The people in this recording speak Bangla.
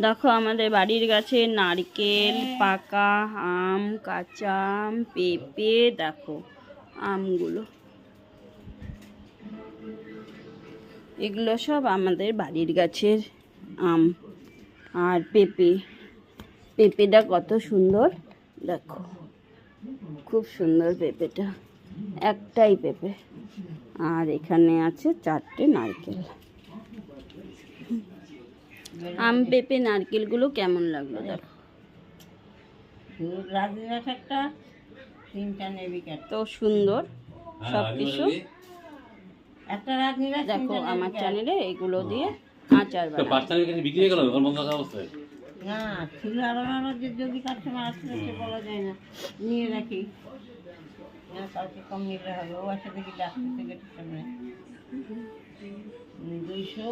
দেখো আমাদের বাড়ির গাছে নারকেল, পাকা আম, কাঁচা আম, পেঁপে। দেখো আমগুলো, এগুলো সব আমাদের বাড়ির গাছের আম। আর পেঁপেটা কত সুন্দর, দেখো খুব সুন্দর পেঁপেটা, একটাই পেঁপে। আর এখানে আছে 4টে নারকেল। আম, পেঁপে, নারকেলগুলো কেমন লাগলো দেখো। তো সুন্দর সব কিছু। দেখো আমার চ্যানেলে এগুলো দিয়ে আচার না ছিল আরো যদি কাস্টমার আসলে সে বলা যায় না, নিয়ে রাখি কাউকে কম নিতে হবে। ও আসলে কি ডাক্তার থেকে 200